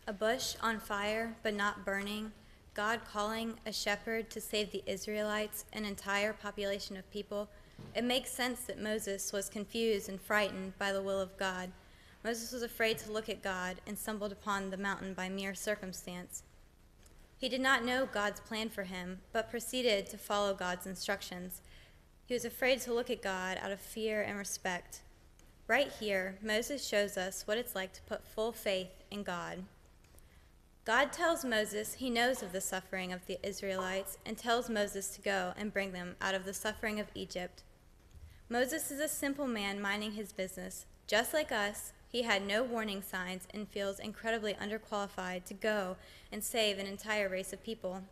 A bush on fire but not burning, God calling a shepherd to save the Israelites, an entire population of people. It makes sense that Moses was confused and frightened by the will of God. Moses was afraid to look at God and stumbled upon the mountain by mere circumstance. He did not know God's plan for him, but proceeded to follow God's instructions. He was afraid to look at God out of fear and respect. Right here, Moses shows us what it's like to put full faith in God. God tells Moses he knows of the suffering of the Israelites and tells Moses to go and bring them out of the suffering of Egypt. Moses is a simple man minding his business. Just like us, he had no warning signs and feels incredibly underqualified to go and save an entire race of people.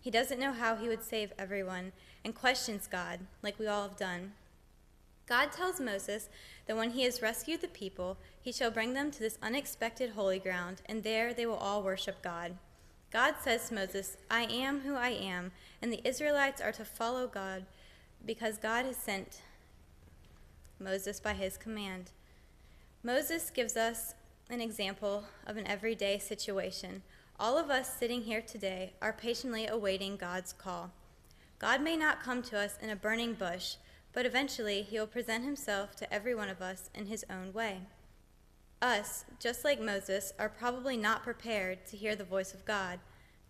He doesn't know how he would save everyone and questions God, like we all have done. God tells Moses that when he has rescued the people, he shall bring them to this unexpected holy ground, and there they will all worship God. God says to Moses, "I am who I am," and the Israelites are to follow God because God has sent Moses by his command. Moses gives us an example of an everyday situation. All of us sitting here today are patiently awaiting God's call. God may not come to us in a burning bush, but eventually he will present himself to every one of us in his own way. Us, just like Moses, are probably not prepared to hear the voice of God.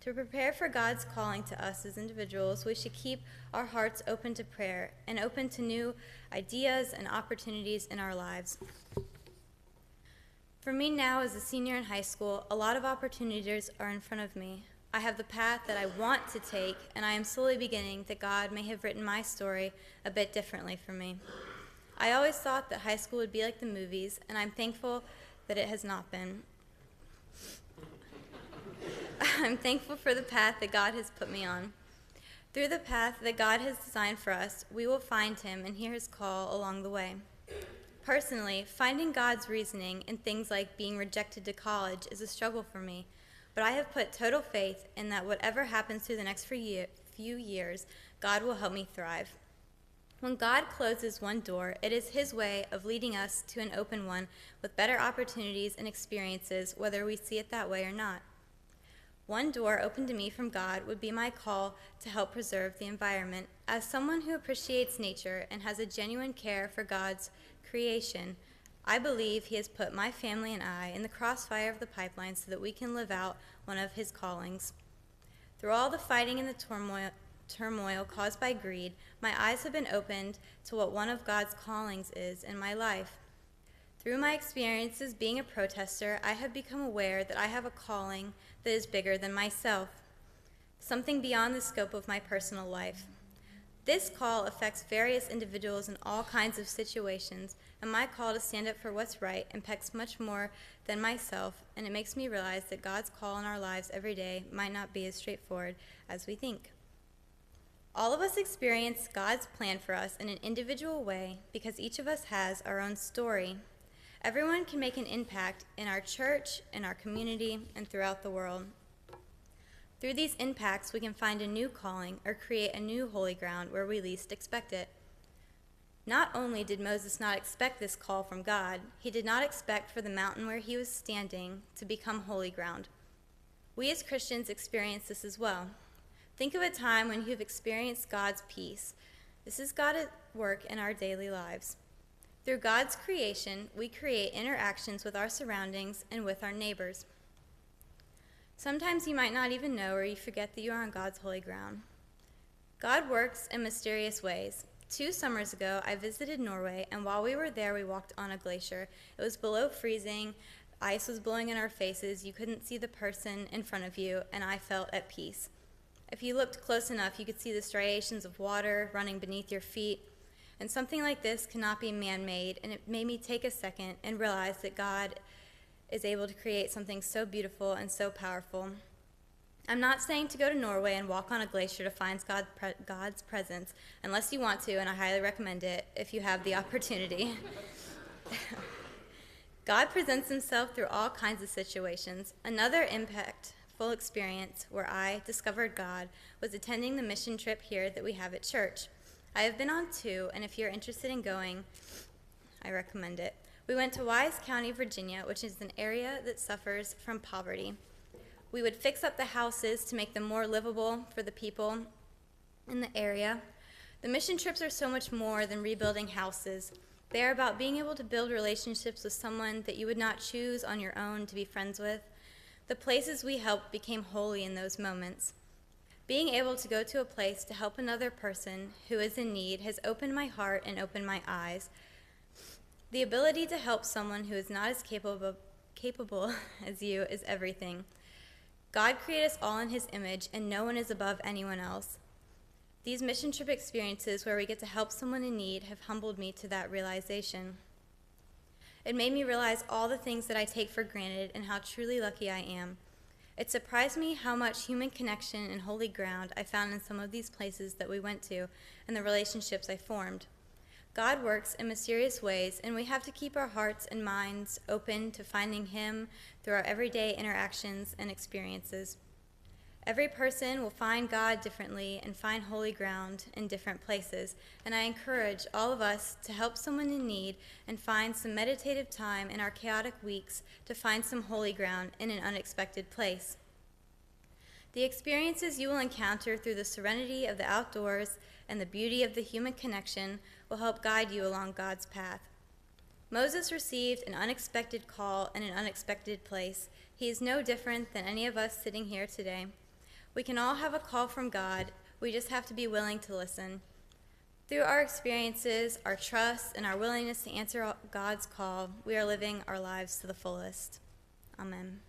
To prepare for God's calling to us as individuals, we should keep our hearts open to prayer and open to new ideas and opportunities in our lives. For me now, as a senior in high school, a lot of opportunities are in front of me. I have the path that I want to take, and I am slowly beginning that God may have written my story a bit differently for me. I always thought that high school would be like the movies, and I'm thankful that it has not been. I'm thankful for the path that God has put me on. Through the path that God has designed for us, we will find him and hear his call along the way. Personally, finding God's reasoning in things like being rejected to college is a struggle for me, but I have put total faith in that whatever happens through the next few years, God will help me thrive. When God closes one door, it is his way of leading us to an open one with better opportunities and experiences, whether we see it that way or not. One door open to me from God would be my call to help preserve the environment. As someone who appreciates nature and has a genuine care for God's creation, I believe he has put my family and I in the crossfire of the pipeline so that we can live out one of his callings. Through all the fighting and the turmoil caused by greed, my eyes have been opened to what one of God's callings is in my life. Through my experiences being a protester, I have become aware that I have a calling that is bigger than myself, something beyond the scope of my personal life. This call affects various individuals in all kinds of situations, and my call to stand up for what's right impacts much more than myself, and it makes me realize that God's call in our lives every day might not be as straightforward as we think. All of us experience God's plan for us in an individual way because each of us has our own story. Everyone can make an impact in our church, in our community, and throughout the world. Through these impacts, we can find a new calling or create a new holy ground where we least expect it. Not only did Moses not expect this call from God, he did not expect for the mountain where he was standing to become holy ground. We as Christians experience this as well. Think of a time when you have experienced God's peace. This is God at work in our daily lives. Through God's creation, we create interactions with our surroundings and with our neighbors. Sometimes you might not even know or you forget that you are on God's holy ground. God works in mysterious ways. 2 summers ago, I visited Norway, and while we were there, we walked on a glacier. It was below freezing, ice was blowing in our faces, you couldn't see the person in front of you, and I felt at peace. If you looked close enough, you could see the striations of water running beneath your feet. And something like this cannot be man-made, and it made me take a second and realize that God is able to create something so beautiful and so powerful. I'm not saying to go to Norway and walk on a glacier to find God's presence, unless you want to, and I highly recommend it if you have the opportunity. God presents himself through all kinds of situations. Another impactful experience where I discovered God was attending the mission trip here that we have at church. I have been on 2, and if you're interested in going, I recommend it. We went to Wise County, Virginia, which is an area that suffers from poverty. We would fix up the houses to make them more livable for the people in the area. The mission trips are so much more than rebuilding houses. They are about being able to build relationships with someone that you would not choose on your own to be friends with. The places we helped became holy in those moments. Being able to go to a place to help another person who is in need has opened my heart and opened my eyes. The ability to help someone who is not as capable as you is everything. God created us all in his image, and no one is above anyone else. These mission trip experiences where we get to help someone in need have humbled me to that realization. It made me realize all the things that I take for granted and how truly lucky I am. It surprised me how much human connection and holy ground I found in some of these places that we went to and the relationships I formed. God works in mysterious ways, and we have to keep our hearts and minds open to finding him through our everyday interactions and experiences. Every person will find God differently and find holy ground in different places, and I encourage all of us to help someone in need and find some meditative time in our chaotic weeks to find some holy ground in an unexpected place. The experiences you will encounter through the serenity of the outdoors and the beauty of the human connection will help guide you along God's path. Moses received an unexpected call in an unexpected place. He is no different than any of us sitting here today. We can all have a call from God. We just have to be willing to listen. Through our experiences, our trust, and our willingness to answer God's call, we are living our lives to the fullest. Amen.